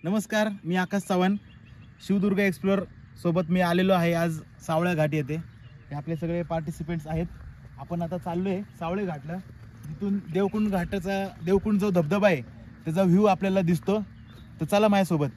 नमस्कार, मी आकाश चव्हाण, शिवदुर्ग एक्सप्लोर सोबत मी आलेलो आहे आज सावळ्या घाट येथे. हे आपले सगळे पार्टिसिपेंट्स आहेत. आपण आता चाललोय सावळे घाटला. तिथून देवकुंड जो धबधबा आहे त्याचा व्ह्यू आपल्याला दिसतो. तर चला माझ्यासोबत.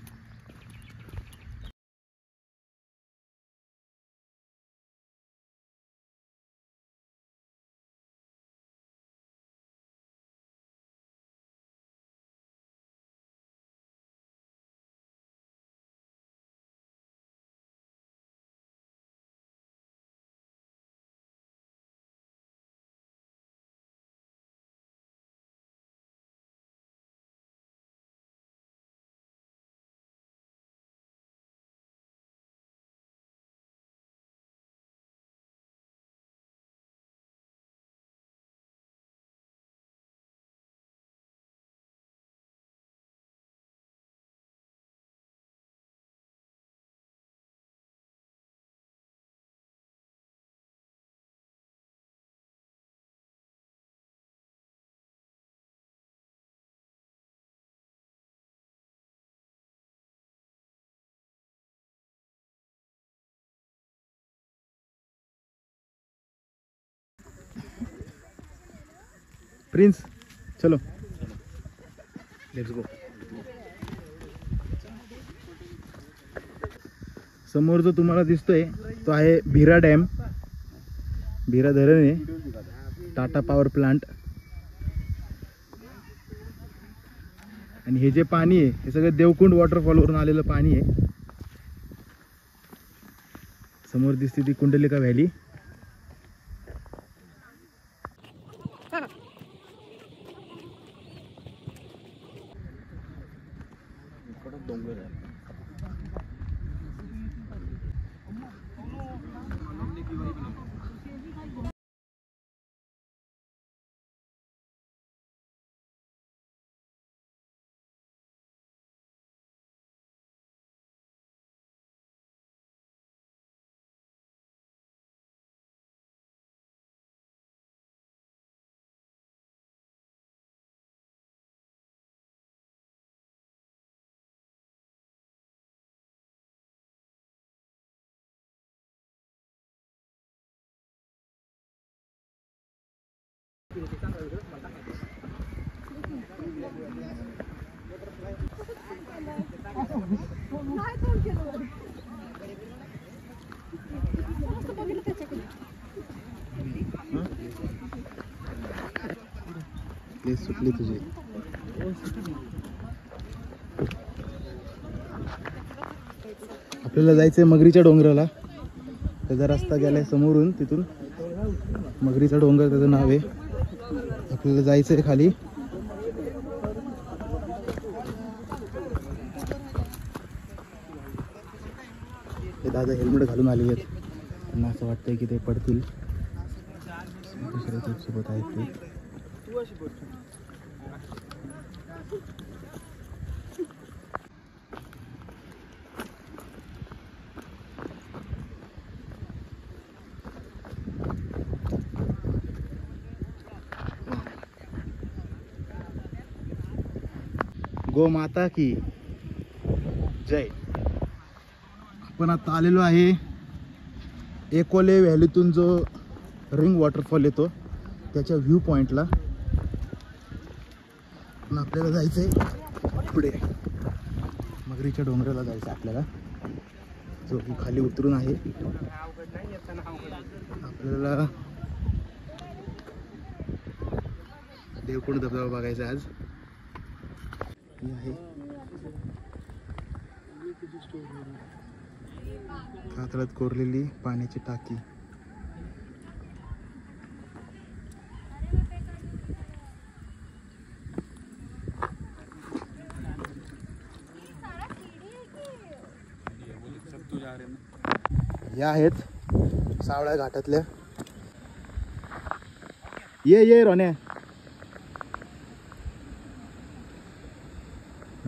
प्रिंस, चलो लेट्स गो. समोर जो तुम्हाला दिसतोय तो आहे भीरा डॅम. भीरा धरण आहे, टाटा पॉवर प्लांट. आणि हे जे पाणी आहे हे सगळं देवकुंड वॉटरफॉल वरून आलेलं पाणी आहे. समोर दिसते ती कुंडलिका व्हॅली. सुटली तुझी. आपल्याला जायचंय मगरीच्या डोंगराला. त्याचा रस्ता गेलाय समोरून, तिथून मगरीचा डोंगर त्याचं नाव आहे. आपल्याला जायचंय खाली. हे दादा हेल्मेट घालून आले आहेत. त्यांना असं वाटतंय की ते पडतील. दुसऱ्या सोबत आहेत ते. गो माता की जय. आपण आता आलेलो आहे एकोले व्हॅलीतून जो रिंग वॉटरफॉल येतो त्याच्या व्ह्यू पॉइंटला. पण आपल्याला जायचंय पुढे मगरीच्या डोंगराला जायचं आपल्याला, जो की खाली उतरून आहे. आपल्याला देवकुंड धबधबा बघायचा आज. आहे कातळात कोरलेली पाण्याची टाकी. या आहेत सावळ्या घाटातल्या. ये रोण्या.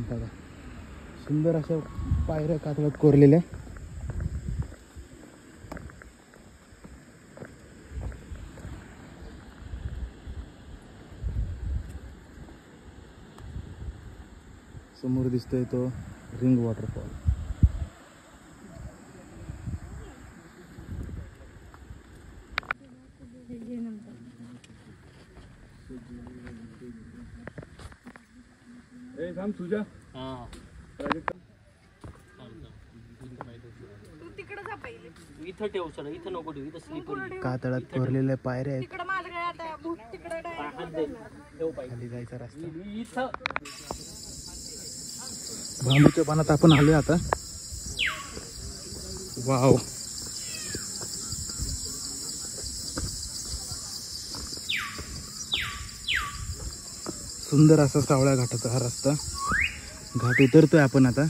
बघा सुंदर अशा पायऱ्या कातळात कोरलेल्या. समोर दिसतोय तो रिंग वॉटरफॉल. तुझ्या इथं ठेव सर, इथं नको ठेव, इथं स्लीपर कातळात कोरलेल्या पायऱ्या आहेत. खाली जायचा रस्ता. इथं बांबूच्या पानात आपण आलोय आता. वाव, सुंदर असा सावळ्या घाटाचा हा रस्ता. घाट उतरतोय आपण आता.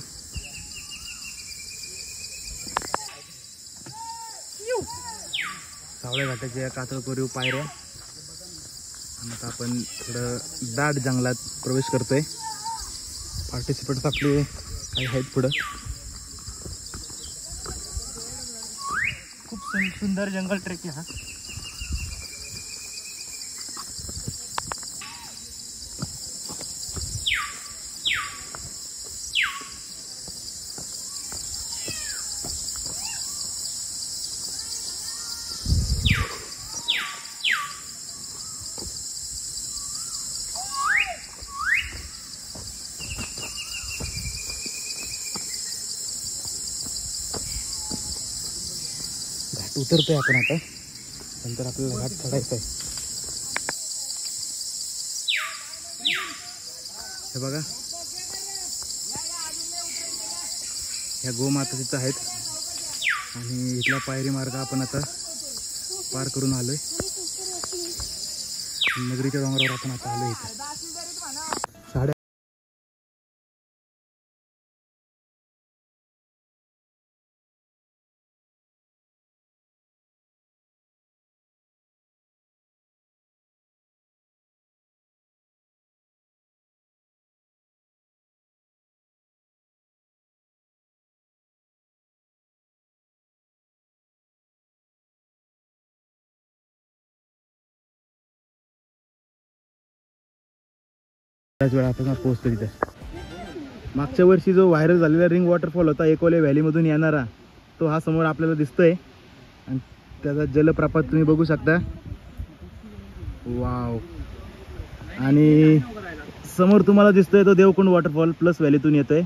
सावळ्या घाटाच्या कातळ कोरीव पायऱ्या. आणि आता आपण थोडं दाट जंगलात प्रवेश करतोय. पार्टिसिपेंट्स आपले काही आहेत पुढं. खूप सुंदर जंगल ट्रेक आहे हा. उतरतोय आपण आता. नंतर आपल्याला घाट चढायचा आहे. हे बघा, ह्या गोमाता तिथं आहेत. आणि इथला पायरी मार्ग आपण आता पार करून आलोय. नगरीच्या डोंगरावर आपण आता आलोय. इथं त्याच वेळा आपण पोहोचतो तिथे. मागच्या वर्षी जो व्हायरल झालेला रिंग वॉटरफॉल होता एकोले व्हॅलीमधून येणारा, तो हा समोर आपल्याला दिसतोय. आणि त्याचा जलप्रपात तुम्ही बघू शकता. वाव. आणि समोर तुम्हाला दिसतोय तो देवकुंड वॉटरफॉल प्लस व्हॅलीतून येतोय.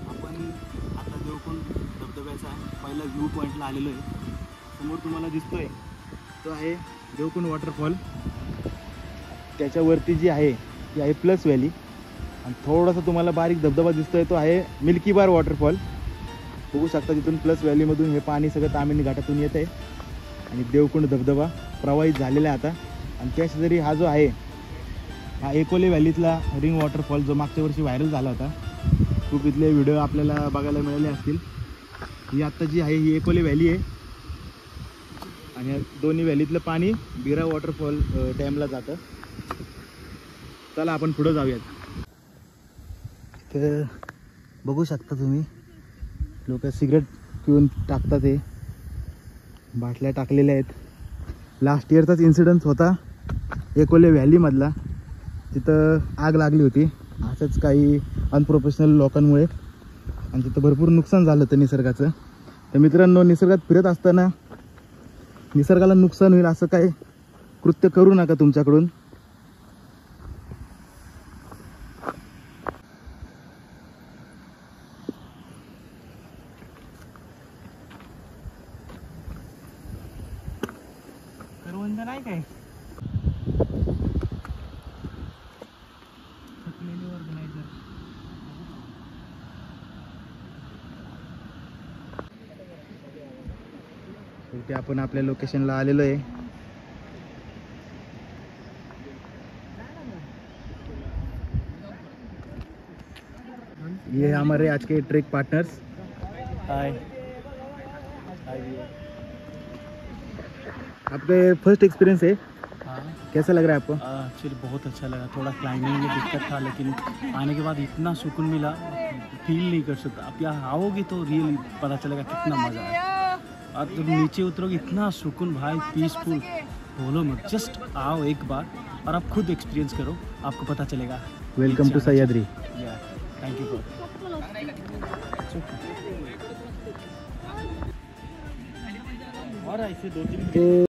आपण आता देवकुंड धबधब्याचा पहिला व्ह्यू पॉईंटला आलेलो आहे. समोर तुम्हाला दिसतोय तो आहे देवकुंड वॉटरफॉल. त्याच्यावरती जी आहे ती आहे प्लस व्हॅली. आणि थोडासा तुम्हाला बारीक धबधबा दिसतोय तो आहे मिल्की बार वॉटरफॉल. बघू शकता तिथून प्लस व्हॅलीमधून हे पाणी सगळं तामिनी घाटातून येत आहे. आणि देवकुंड धबधबा प्रवाहित झालेला आहे आता. आणि त्या शेजारी हा जो आहे हा एकोले व्हॅलीतला रिंग वॉटरफॉल जो मागच्या वर्षी व्हायरल झाला होता. खूप इथले व्हिडिओ आपल्याला बघायला मिळाले असतील. ही आत्ता जी आहे ही एकोले व्हॅली आहे. आणि दोन्ही व्हॅलीतलं पाणी बिरा वॉटरफॉल डॅमला जातं. चला आपण पुढं जाऊयात. तर बघू शकता तुम्ही लोक सिगरेट पिऊन टाकतात. हे बाटल्या टाकलेल्या आहेत. लास्ट इयरचाच इन्सिडन्स होता एकोले व्हॅलीमधला. तिथं आग लागली होती असंच काही अनप्रोफेशनल लोकांमुळे. आणि तिथं भरपूर नुकसान झालं होतं निसर्गाचं. तर मित्रांनो, निसर्गात फिरत असताना निसर्गाला नुकसान होईल असं काही कृत्य करू नका तुमच्याकडून. करवंद नाही काय शेवटी आपण आपल्या लोकेशनला आलेलो आहे. ये हमारे आज के ट्रेक पार्टनर्स. हाय. आपका फर्स्ट एक्सपीरियंस है, हाँ कैसा लग रहा है आपको? एक्चुअली बहुत अच्छा लगा. थोड़ा क्लाइंबिंग में दिक्कत था लेकिन आने के बाद इतना सुकून मिला, फील नहीं कर सकता. आप यहाँ आओगे तो रियली पता चलेगा कितना मज़ा है. और जब नीचे उतरोगे इतना सुकून भाई, पीसफुल. बोलो मत, जस्ट आओ एक बार और आप खुद एक्सपीरियंस करो, आपको पता चलेगा। Welcome to Sahyadri. Thank you for और ऐसे 2-3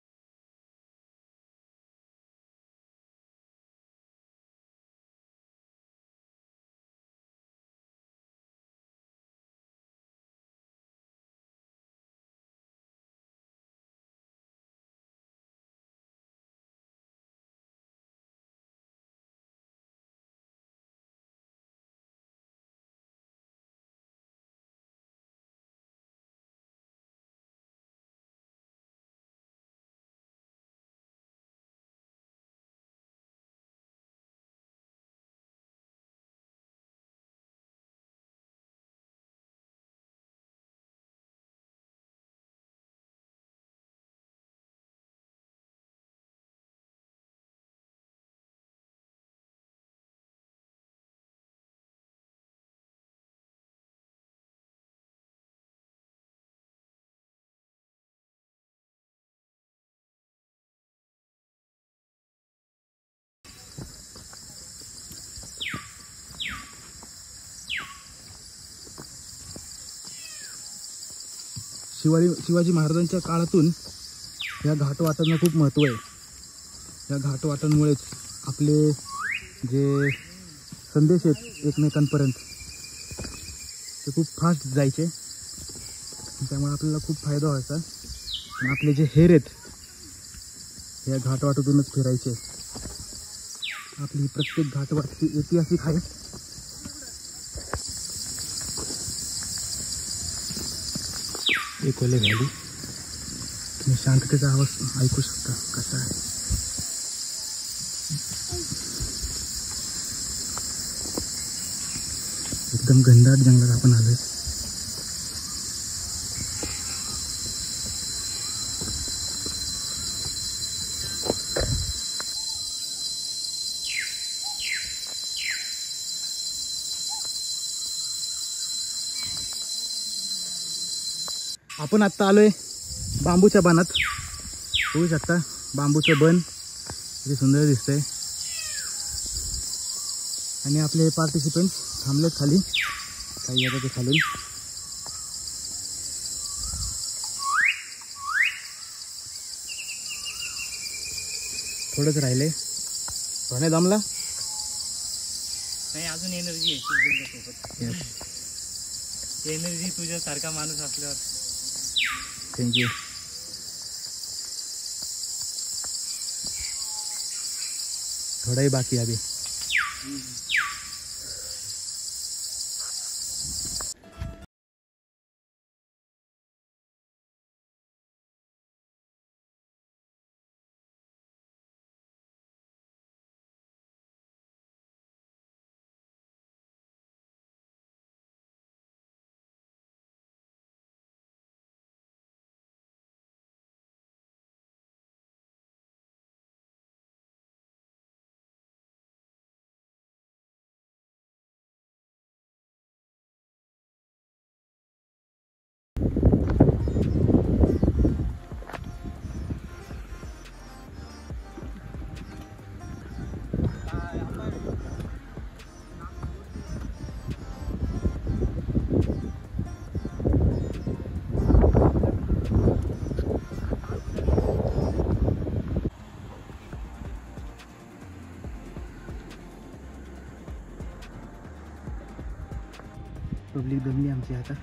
शिवाजी महाराजांच्या काळातून या घाटवाटांना खूप महत्त्व आहे. या घाटवाटांमुळेच आपले जे संदेश आहेत एकमेकांपर्यंत ते खूप फास्ट जायचे. त्यामुळे आपल्याला खूप फायदा व्हायचा. आणि आपले जे हेर आहेत या घाटवाटातूनच फिरायचे. आपली प्रत्येक घाटवाट ही ऐतिहासिक आहे. एकोले व्हॅली, तुम्ही शांततेचा आवाज ऐकू शकता कसा आहे. एकदम घनदाट जंगलात आपण आलोय. आपण आत्ता आलोय बांबूच्या बनात. होऊ शकता बांबूचं बन किती सुंदर दिसतंय. आणि आपले पार्टिसिपंट थांबलेत खाली, काही आता ते खालून. थोडंच राहिले. सोने दमला नाही, अजून एनर्जी आहे तुझ्यासोबत. एनर्जी तुझ्यासारखा माणूस असल्यावर. थँक्यू. थोड़ा ही बाकी है अभी. पब्लिक दमली आमची आता.